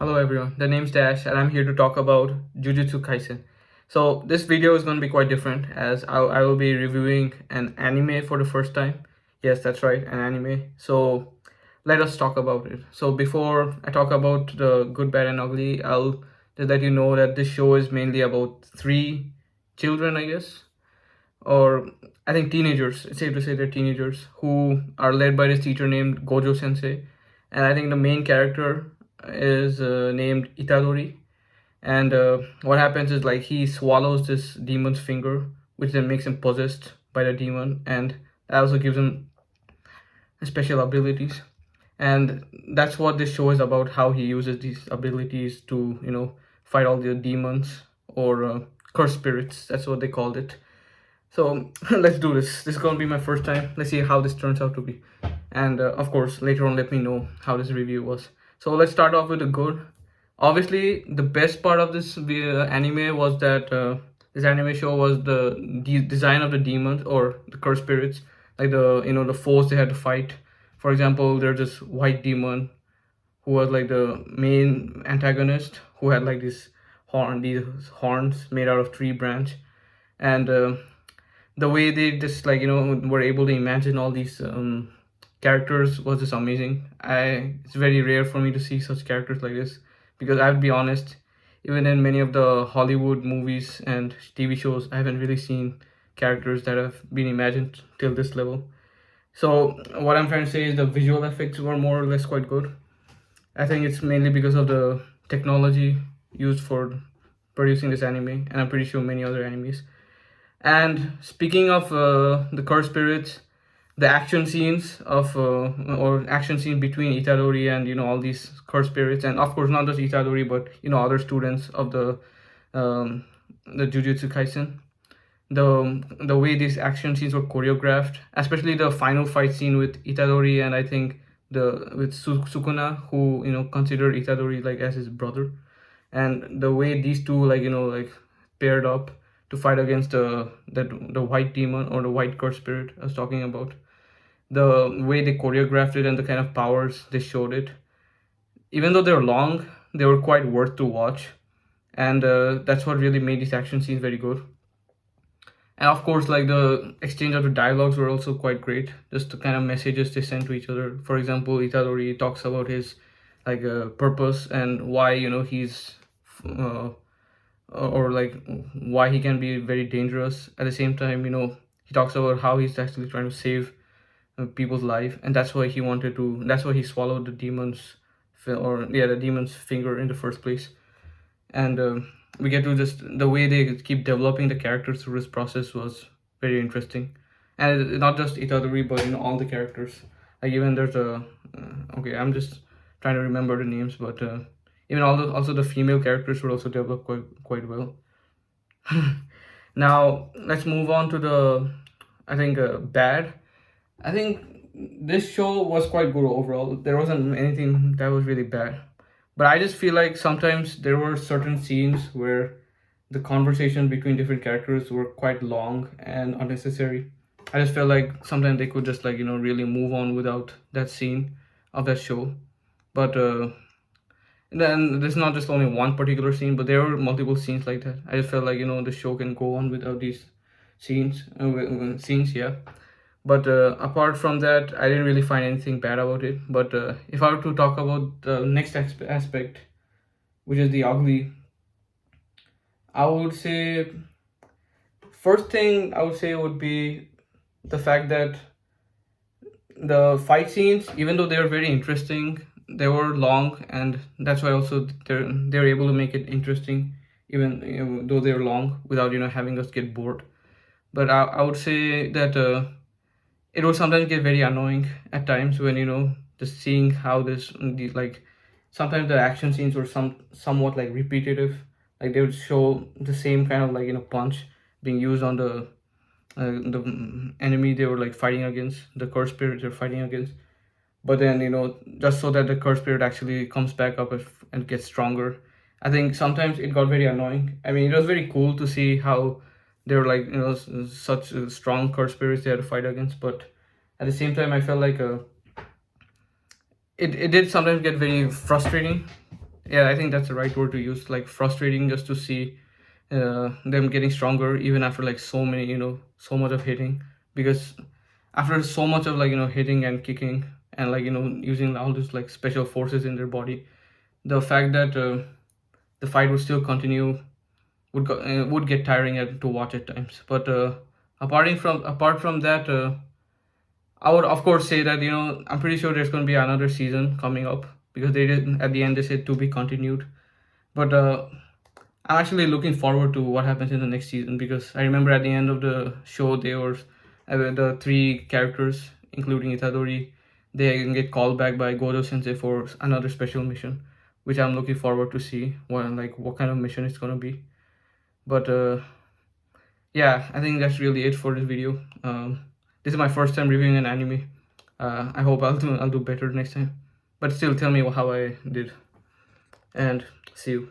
Hello everyone, the name's Dash and I'm here to talk about Jujutsu Kaisen. So this video is going to be quite different as I will be reviewing an anime for the first time. Yes, that's right, an anime. So let us talk about it. So before I talk about the good, bad and ugly, I'll just let you know that this show is mainly about three children, I guess, or I think teenagers. It's safe to say they're teenagers who are led by this teacher named Gojo Sensei, and I think the main character is named Itadori. And what happens is like he swallows this demon's finger, which then makes him possessed by the demon, and that also gives him special abilities. And that's what this show is about: how he uses these abilities to, fight all the demons or curse spirits. That's what they called it. So let's do this. This is gonna be my first time. Let's see how this turns out to be. And of course, later on, let me know how this review was. So let's start off with the good. Obviously, the best part of this anime was that this anime show was the design of the demons or the curse spirits, like the foes they had to fight. For example, there's this white demon who was like the main antagonist, who had like these horns made out of tree branch, and the way they just were able to imagine all these characters was just amazing. It's very rare for me to see such characters like this, because I'll be honest, even in many of the Hollywood movies and TV shows, I haven't really seen characters that have been imagined till this level. So what I'm trying to say is the visual effects were more or less quite good. I think it's mainly because of the technology used for producing this anime, and I'm pretty sure many other animes. And speaking of the curse spirits, the action scenes of or action scene between Itadori and all these curse spirits, and of course not just Itadori but other students of the Jujutsu Kaisen. The way these action scenes were choreographed, especially the final fight scene with Itadori and I think the with Sukuna, who considered Itadori like as his brother, and the way these two paired up to fight against the white demon or the white curse spirit I was talking about. The way they choreographed it and the kind of powers they showed it, even though they're long, they were quite worth to watch, and that's what really made these action scenes very good. And of course, like the exchange of the dialogues were also quite great. Just the kind of messages they sent to each other. For example, Itadori talks about his purpose and why he's uh, or like why he can be very dangerous. At the same time, he talks about how he's actually trying to save people's life, and that's why he swallowed the the demon's finger in the first place. And we get to just the way they keep developing the characters through this process was very interesting. And not just Itadori but all the characters, like even there's a okay, I'm just trying to remember the names, but even also the female characters were also developed quite well. Now let's move on to the I think bad. I think this show was quite good overall. There wasn't anything that was really bad, but I just feel like sometimes there were certain scenes where the conversation between different characters were quite long and unnecessary. I just felt like sometimes they could just really move on without that scene of that show. But then there's not just only one particular scene, but there were multiple scenes like that. I just felt like the show can go on without these scenes, yeah. But apart from that, I didn't really find anything bad about it. But if I were to talk about the next aspect, which is the ugly, I would say first thing I would say would be the fact that the fight scenes, even though they were very interesting, they were long, and that's why also they're able to make it interesting, even though they're long, without having us get bored. But I would say that it would sometimes get very annoying at times when just seeing how sometimes the action scenes were somewhat like repetitive, like they would show the same kind of punch being used on the enemy they were like fighting against, the curse spirit they're fighting against. But then just so that the curse spirit actually comes back up and gets stronger. I think sometimes it got very annoying. I mean, it was very cool to see how they were such strong curse spirits they had to fight against, but at the same time I felt like it did sometimes get very frustrating Yeah, I think that's the right word to use. Like frustrating just to see them getting stronger even after like so many, so much of hitting. Because after so much of like hitting and kicking and like using all these like special forces in their body, the fact that the fight would still continue would get tiring to watch at times. But apart from that, I would of course say that I'm pretty sure there's going to be another season coming up, because they did at the end they said to be continued. But I'm actually looking forward to what happens in the next season, because I remember at the end of the show there was the three characters, including Itadori, they can get called back by Gojo Sensei for another special mission, which I'm looking forward to see what kind of mission it's gonna be. But yeah, I think that's really it for this video. This is my first time reviewing an anime. I hope I'll do better next time. But still, tell me how I did, and see you.